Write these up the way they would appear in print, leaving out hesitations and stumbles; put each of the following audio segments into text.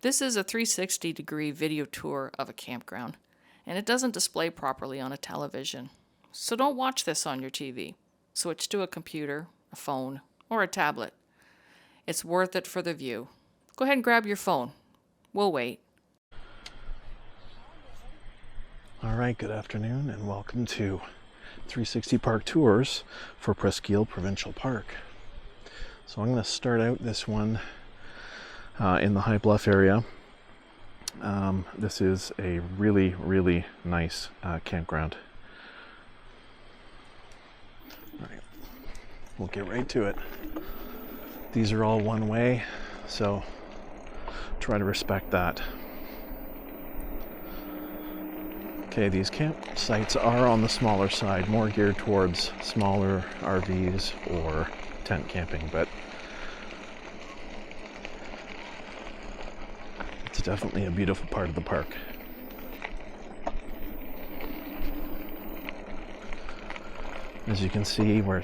This is a 360-degree video tour of a campground, and it doesn't display properly on a television. So don't watch this on your TV. Switch to a computer, a phone, or a tablet. It's worth it for the view. Go ahead and grab your phone. We'll wait. All right, good afternoon and welcome to 360 Park Tours for Presqu'ile Provincial Park. So I'm going to start out this one in the High Bluff area. This is a really nice campground. All right, we'll get right to it. These are all one way, so try to respect that. Okay, these campsites are on the smaller side, more geared towards smaller RVs or tent camping, but it's definitely a beautiful part of the park. As you can see, there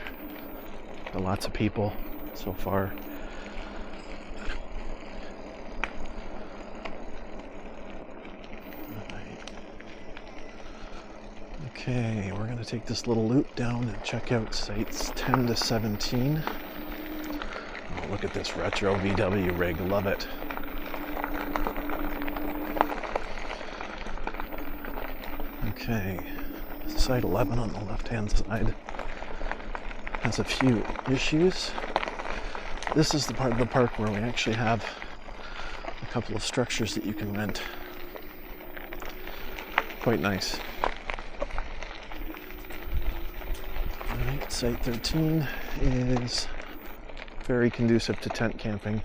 are lots of people so far. Okay, we're going to take this little loop down and check out sites 10 to 17. Oh, look at this retro VW rig, love it. Okay, site 11 on the left-hand side has a few issues. This is the part of the park where we actually have a couple of structures that you can rent. Quite nice. Alright, site 13 is very conducive to tent camping.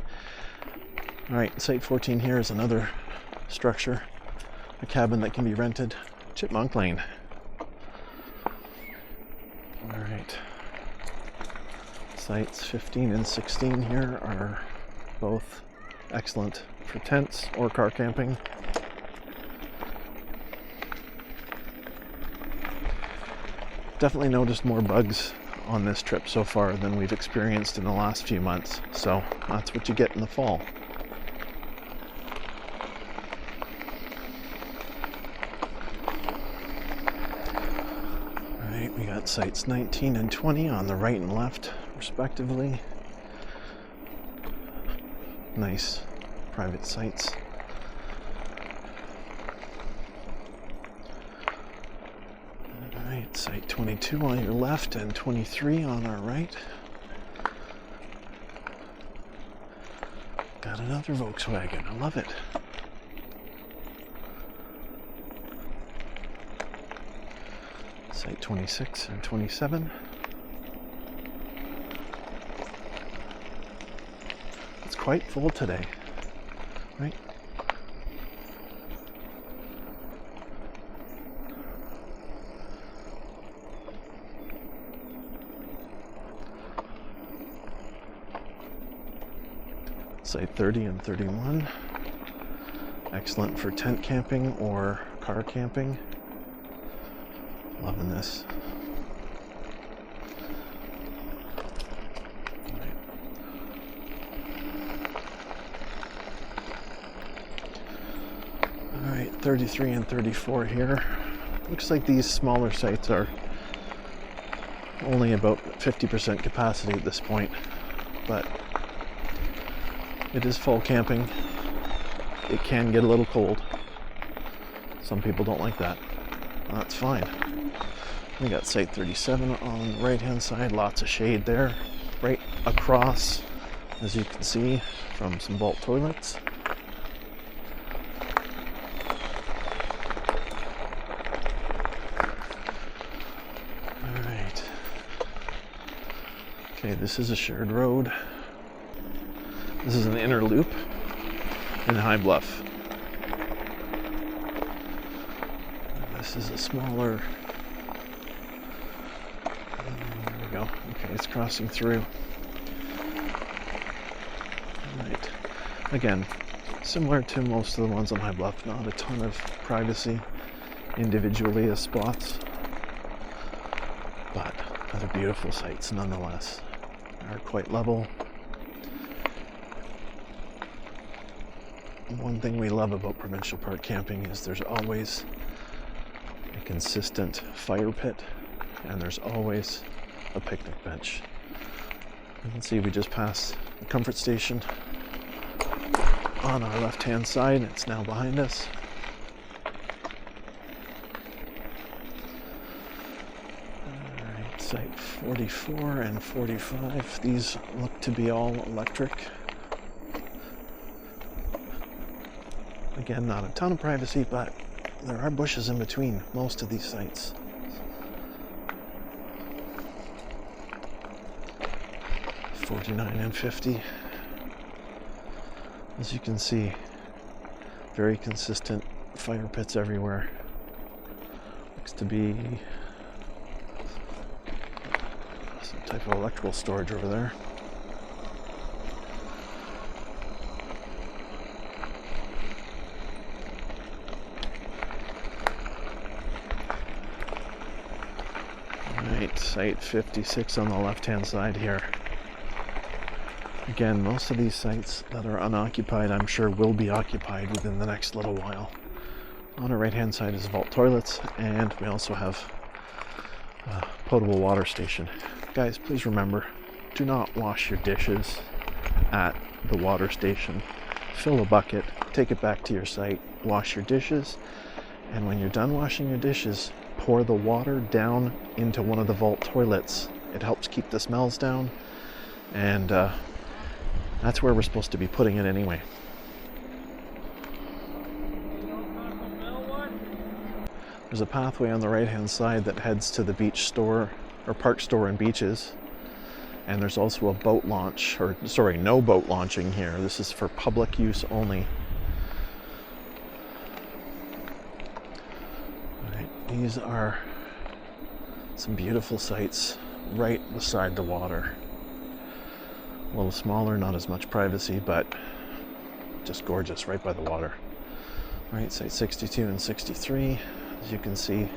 Alright, site 14 here is another structure, a cabin that can be rented. Chipmunk Lane. Alright. Sites 15 and 16 here are both excellent for tents or car camping. Definitely noticed more bugs on this trip so far than we've experienced in the last few months, so that's what you get in the fall. Alright, we got sites 19 and 20 on the right and left, respectively. Nice private sites. Alright, site 22 on your left and 23 on our right. Got another Volkswagen, I love it. Site 26 and 27. It's quite full today, right? Site 30 and 31. Excellent for tent camping or car camping. Loving this. Alright, 33 and 34 here. Looks like these smaller sites are only about 50% capacity at this point, but it is full camping. It can get a little cold. Some people don't like that. That's fine. We got site 37 on the right hand side, lots of shade there. Right across, as you can see, from some vault toilets. Alright. Okay, this is a shared road. This is an inner loop in High Bluff. This is a smaller. There we go. Okay, it's crossing through. Alright. Again, similar to most of the ones on High Bluff, not a ton of privacy individually as spots, but other beautiful sites nonetheless. Are quite level. one thing we love about provincial park camping is there's always a consistent fire pit, and there's always a picnic bench. You can see we just passed the comfort station on our left-hand side. It's now behind us. Alright, site 44 and 45. These look to be all electric. Again, not a ton of privacy, but there are bushes in between most of these sites. '49 and 50. As you can see, very consistent fire pits everywhere. Looks to be some type of electrical storage over there. Alright, site 56 on the left-hand side here. Again, most of these sites that are unoccupied, I'm sure, will be occupied within the next little while. On our right-hand side is vault toilets, and we also have a potable water station. Guys, please remember, do not wash your dishes at the water station. Fill a bucket, take it back to your site, wash your dishes, and when you're done washing your dishes, pour the water down into one of the vault toilets. It helps keep the smells down, and that's where we're supposed to be putting it anyway. There's a pathway on the right-hand side that heads to the beach store, or park store and beaches. And there's also a boat launch, or sorry, no boat launching here. This is for public use only. Alright, these are some beautiful sites right beside the water. A little smaller, not as much privacy, but just gorgeous right by the water. All right, site 62 and 63, as you can see.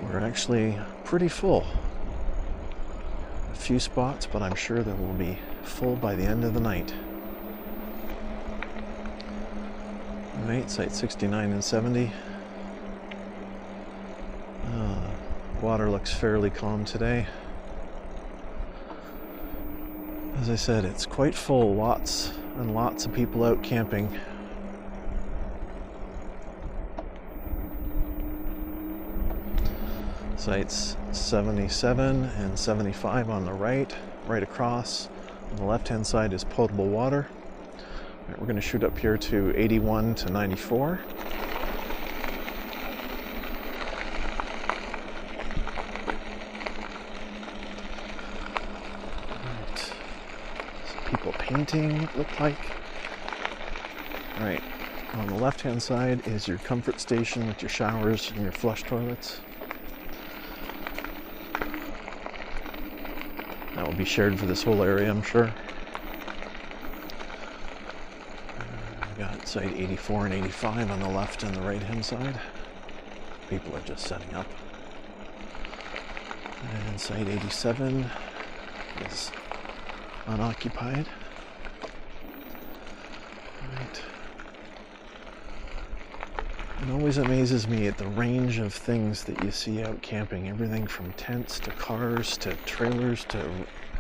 We're actually pretty full. A few spots, but I'm sure that we'll be full by the end of the night. All right, site 69 and 70. Water looks fairly calm today. As I said, it's quite full, lots and lots of people out camping. Sites 77 and 75 on the right across. On the left-hand side is potable water. All right, we're going to shoot up here to 81 to 94. People painting, it looked like. All right, on the left-hand side is your comfort station with your showers and your flush toilets. That will be shared for this whole area, I'm sure. We got site 84 and 85 on the left and the right-hand side. People are just setting up. And site 87 is unoccupied. Right. It always amazes me at the range of things that you see out camping. Everything from tents to cars to trailers to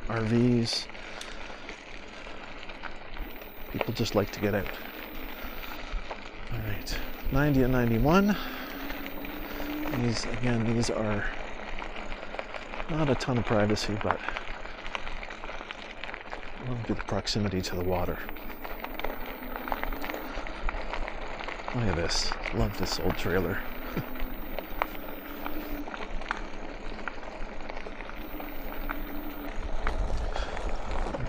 RVs. People just like to get out. All right, 90 and 91. These are not a ton of privacy, but look at the proximity to the water. Look at this. Love this old trailer.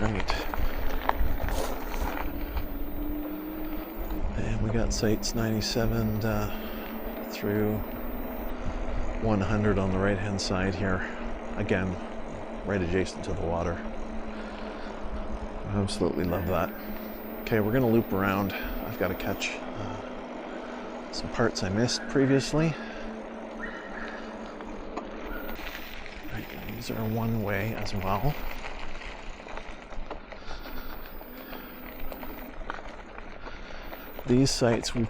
Right. And we got sites 97 through 100 on the right-hand side here. Again, right adjacent to the water. I absolutely love that. Okay, we're gonna loop around. I've got to catch some parts I missed previously. Right, these are one way as well. These sites, we've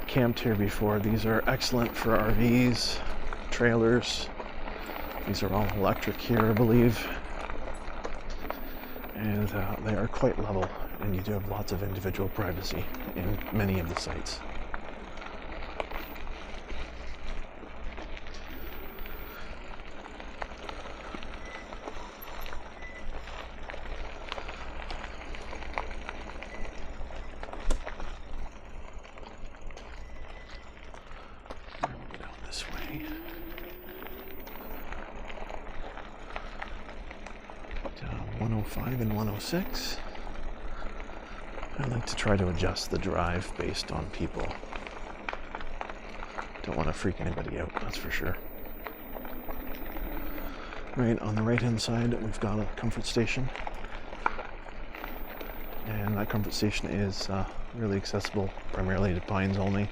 camped here before. These are excellent for RVs, trailers. These are all electric here, I believe. And they are quite level, and you do have lots of individual privacy in many of the sites. Down this way. 105 and 106. I like to try to adjust the drive based on people. Don't want to freak anybody out, that's for sure. Right, on the right hand side we've got a comfort station. And that comfort station is really accessible primarily to Pines only.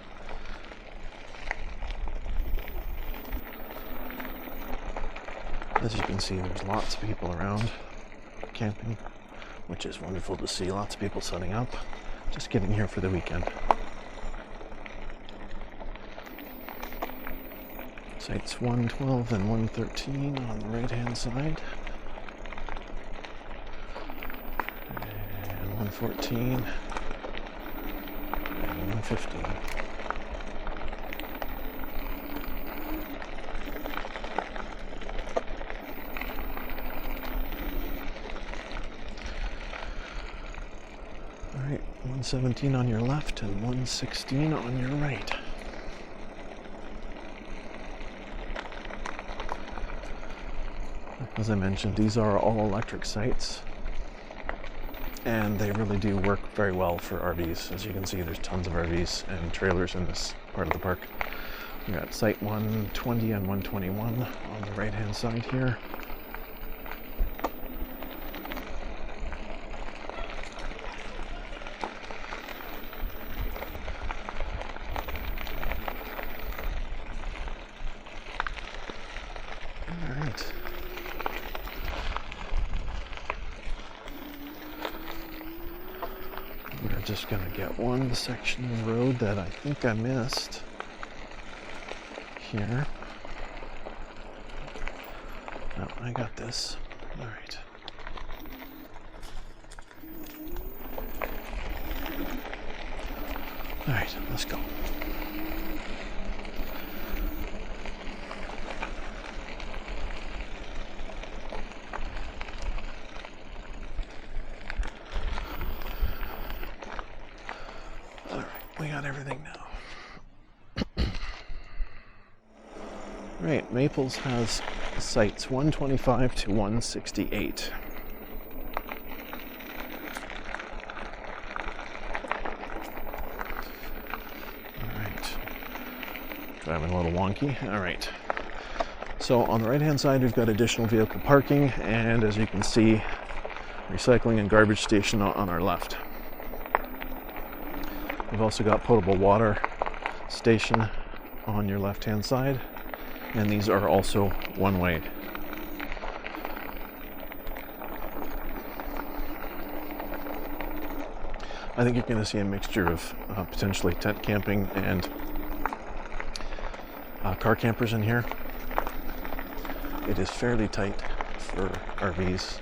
As you can see, there's lots of people around camping, which is wonderful to see. Lots of people setting up, just getting here for the weekend. Sites 112 and 113 on the right hand side, and 114 and 115. Alright, 117 on your left and 116 on your right. As I mentioned, these are all electric sites, and they really do work very well for RVs. As you can see, there's tons of RVs and trailers in this part of the park. We got site 120 and 121 on the right hand side here. We're just gonna get one section of road that I think I missed here. No, I got this. All right. All right, let's go. We got everything now. Right, Maples has sites 125 to 168. Alright. Driving a little wonky. Alright. So on the right hand side we've got additional vehicle parking, and as you can see, recycling and garbage station on our left. We've also got potable water station on your left hand side, and these are also one way. I think you're going to see a mixture of potentially tent camping and car campers in here. It is fairly tight for RVs.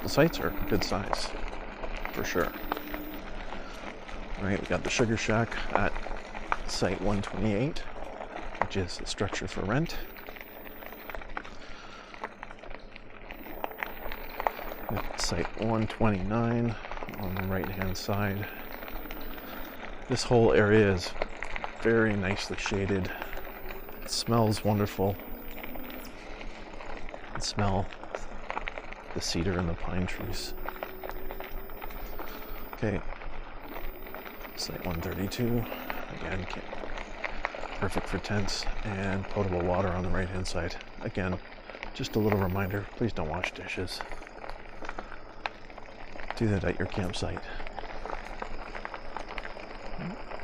The sites are good size, for sure. All right, we got the Sugar Shack at site 128, which is the structure for rent. Got site 129 on the right hand side. This whole area is very nicely shaded. It smells wonderful. You can smell the cedar and the pine trees. Okay, site 132, again, perfect for tents, and potable water on the right hand side. Again, just a little reminder, please don't wash dishes. Do that at your campsite.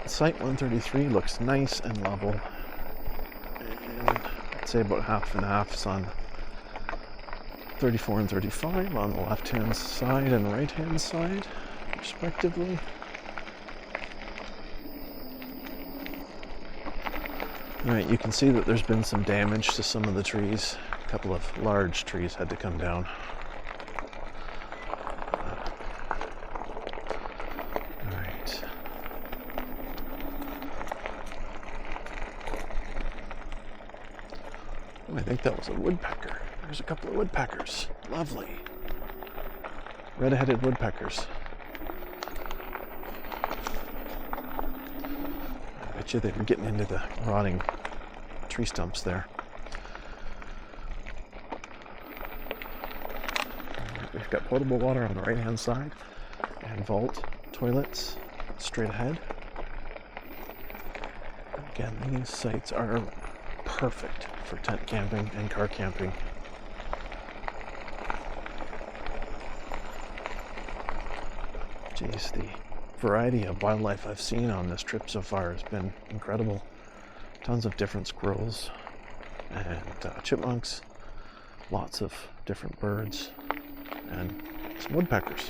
Site 133 looks nice and level, and I'd say about half and half on 34 and 35 on the left-hand side and right-hand side, respectively. Alright, you can see that there's been some damage to some of the trees. A couple of large trees had to come down. Alright. I think that was a woodpecker. There's a couple of woodpeckers. Lovely. Red-headed woodpeckers. I bet you they were getting into the rotting tree stumps there. We've got potable water on the right-hand side and vault toilets straight ahead. Again, these sites are perfect for tent camping and car camping. Geez, the variety of wildlife I've seen on this trip so far has been incredible. Tons of different squirrels and chipmunks, lots of different birds, and some woodpeckers.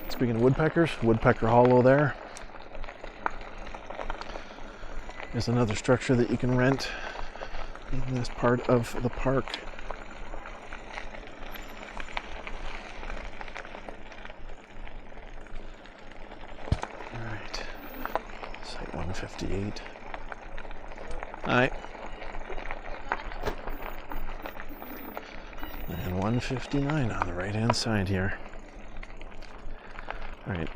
Speaking of woodpeckers, Woodpecker Hollow there is another structure that you can rent in this part of the park. Alright, site 158. Hi. And 159 on the right hand side here. Alright.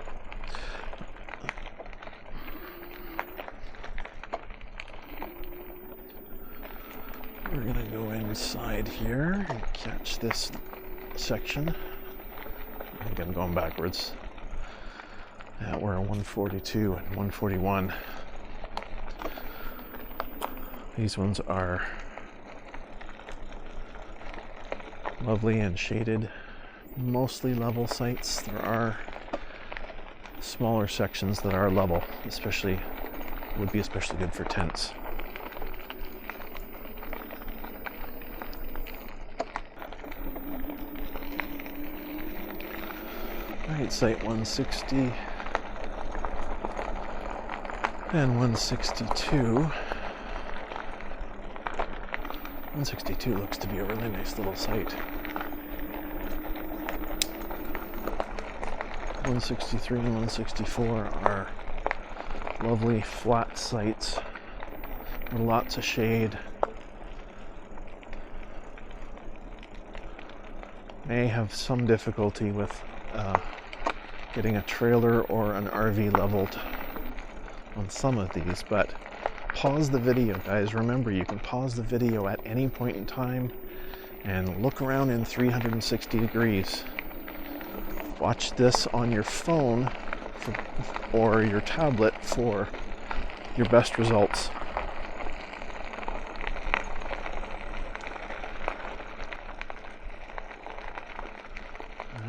We're gonna go inside here and catch this section. I think I'm going backwards. We're at 142 and 141. These ones are lovely and shaded, mostly level sites. There are smaller sections that are level, would be especially good for tents. Alright, site 160 and 162. 162 looks to be a really nice little site. 163 and 164 are lovely flat sites with lots of shade. May have some difficulty with getting a trailer or an RV leveled on some of these, but pause the video, guys. Remember, you can pause the video at any point in time and look around in 360 degrees. Watch this on your phone or your tablet for your best results.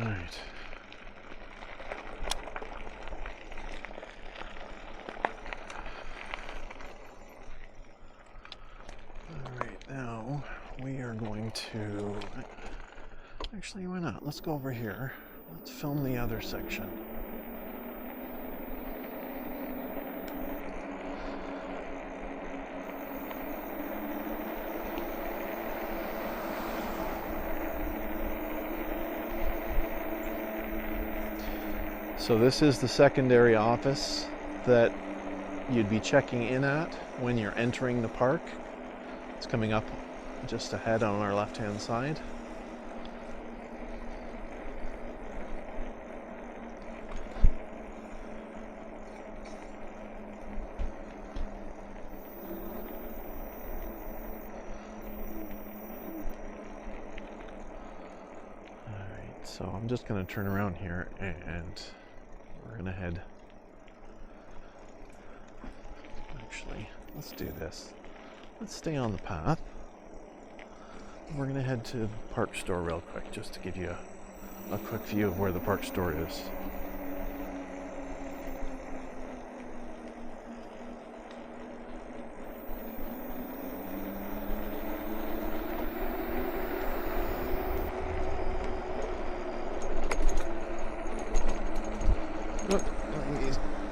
All right. Now we are going to, actually, why not? Let's go over here. Let's film the other section. So this is the secondary office that you'd be checking in at when you're entering the park. It's coming up just ahead on our left-hand side. Alright, so I'm just going to turn around here and we're going to head... Actually, let's do this. Let's stay on the path. We're going to head to the park store real quick, just to give you a quick view of where the park store is.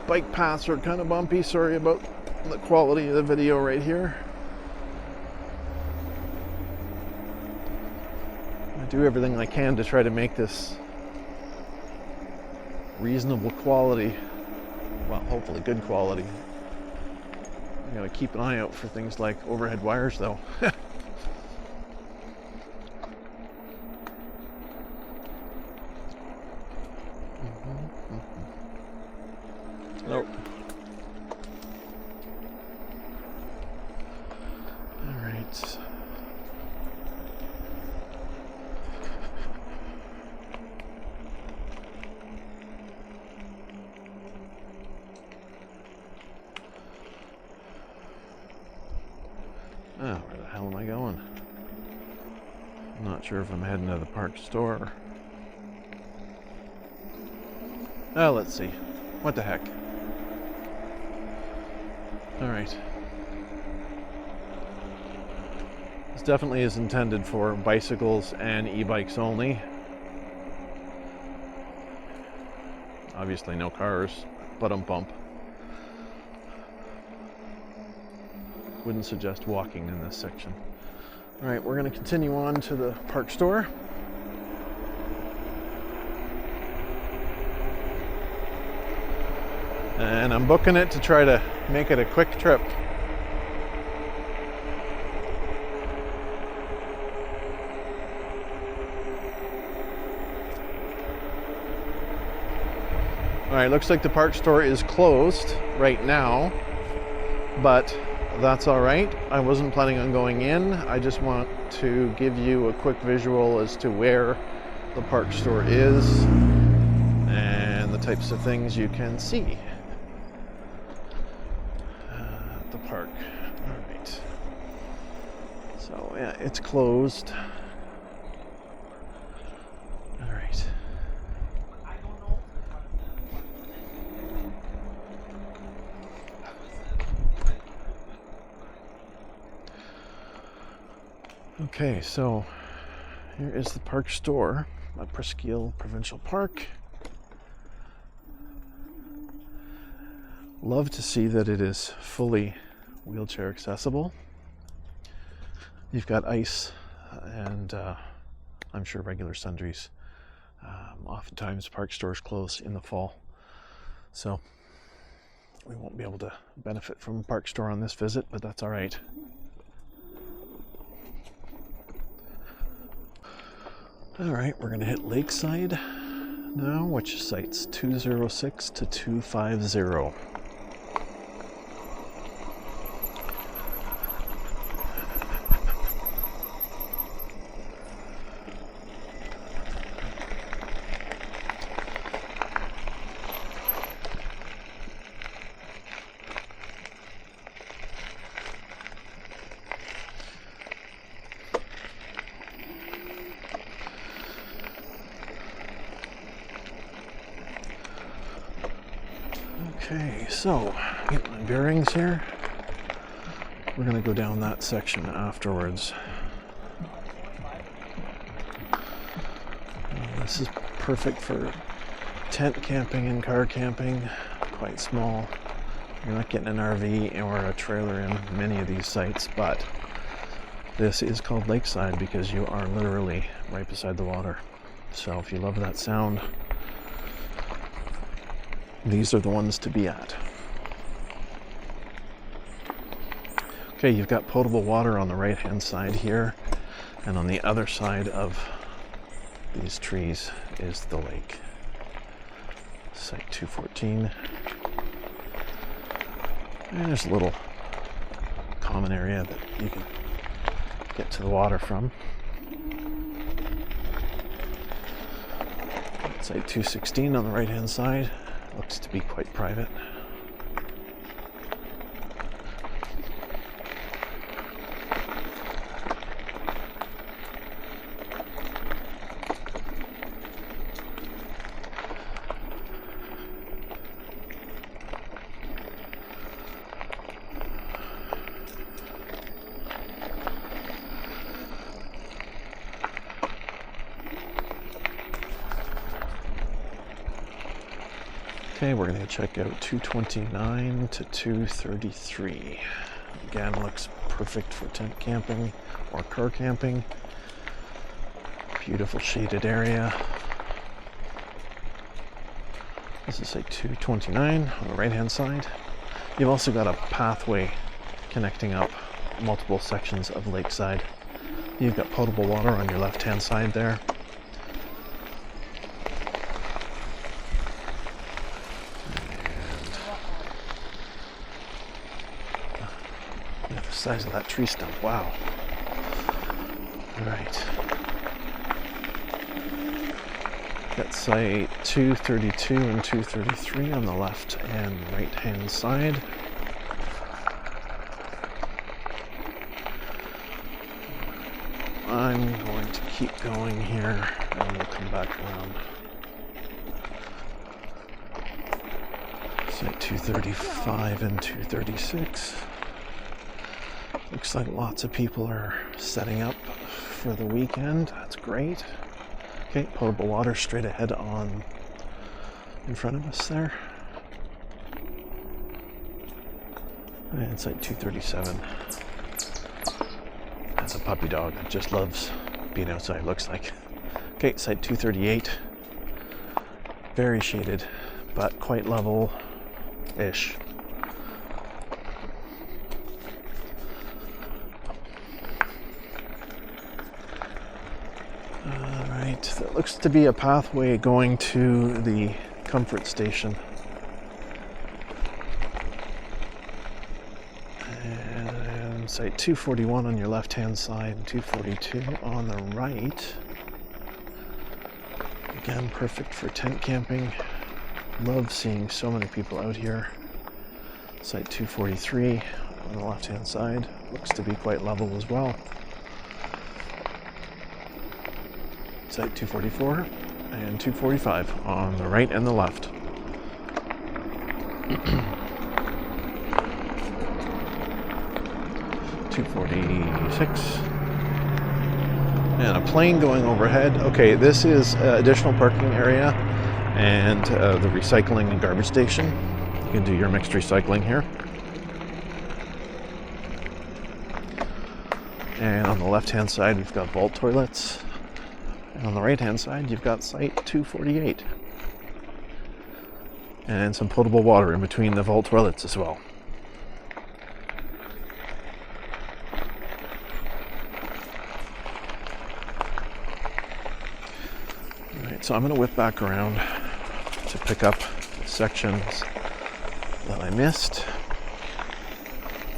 bike paths are kind of bumpy. Sorry about the quality of the video right here. I do everything I can to try to make this reasonable quality. Well, hopefully good quality. I gotta keep an eye out for things like overhead wires though. Nope. All right. Oh, where the hell am I going? I'm not sure if I'm heading to the park store. Oh, let's see. What the heck? All right. This definitely is intended for bicycles and e-bikes only. Obviously no cars, but bump. Wouldn't suggest walking in this section. All right, we're going to continue on to the park store. And I'm booking it to try to make it a quick trip. All right, looks like the park store is closed right now, but that's all right. I wasn't planning on going in. I just want to give you a quick visual as to where the park store is and the types of things you can see at the park. All right. So yeah, it's closed. All right. Okay, so here is the park store at Presqu'ile Provincial Park. Love to see that it is fully wheelchair accessible. You've got ice and I'm sure regular sundries. Oftentimes park stores close in the fall, so we won't be able to benefit from a park store on this visit, but that's all right. All right, we're going to hit Lakeside now, which is sites 206 to 250. Okay, so get my bearings here. We're going to go down that section afterwards. This is perfect for tent camping and car camping. Quite small. You're not getting an RV or a trailer in many of these sites, but this is called Lakeside because you are literally right beside the water. So if you love that sound, these are the ones to be at. Okay, you've got potable water on the right hand side here, and on the other side of these trees is the lake. Site 214. And there's a little common area that you can get to the water from. Site 216 on the right hand side. Looks to be quite private. Okay, we're going to check out 229 to 233. Again, looks perfect for tent camping or car camping. Beautiful shaded area. This is site 229 on the right hand side. You've also got a pathway connecting up multiple sections of Lakeside. You've got potable water on your left hand side there. And the size of that tree stump, wow. All right. Got site 232 and 233 on the left and right hand side. I'm going to keep going here and we'll come back around. Site 235 and 236. Looks like lots of people are setting up for the weekend. That's great. Okay, potable water straight ahead on in front of us there. And site 237. That's a puppy dog that just loves being outside, looks like. Okay, site 238. Very shaded, but quite level-ish. Alright, that looks to be a pathway going to the comfort station. And site 241 on your left hand side and 242 on the right. Again, perfect for tent camping. Love seeing so many people out here. Site 243 on the left hand side. Looks to be quite level as well. Site 244 and 245 on the right and the left. 246. And a plane going overhead. Okay, this is additional parking area and the recycling and garbage station. You can do your mixed recycling here. And on the left-hand side, we've got vault toilets. And on the right-hand side, you've got site 248. And some potable water in between the vault toilets as well. So I'm going to whip back around to pick up sections that I missed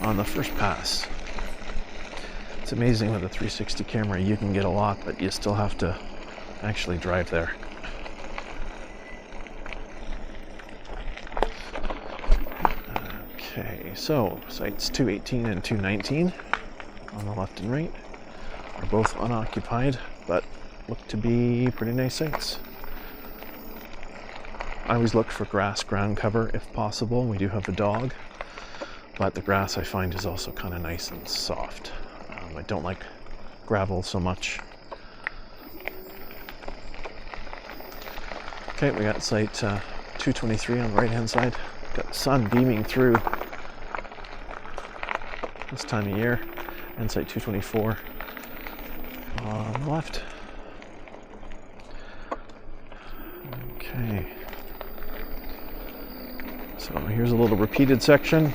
on the first pass. It's amazing with a 360 camera you can get a lot, but you still have to actually drive there. Okay, so sites 218 and 219 on the left and right are both unoccupied, but look to be pretty nice sites. I always look for grass ground cover if possible. We do have a dog, but the grass I find is also kind of nice and soft. I don't like gravel so much. Okay, we got site 223 on the right hand side. Got the sun beaming through this time of year. And site 224 on the left. Okay, so here's a little repeated section.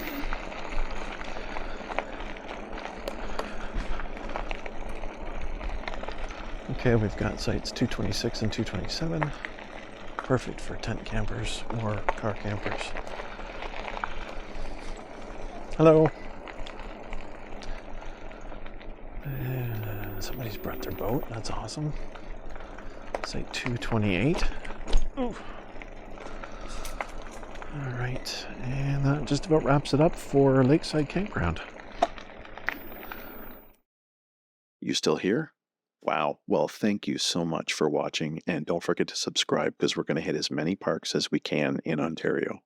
Okay, we've got sites 226 and 227. Perfect for tent campers or car campers. Hello. And somebody's brought their boat. That's awesome. Site 228. Ooh. All right, and that just about wraps it up for Lakeside Campground. You still here? Wow. Well, thank you so much for watching, and don't forget to subscribe because we're going to hit as many parks as we can in Ontario.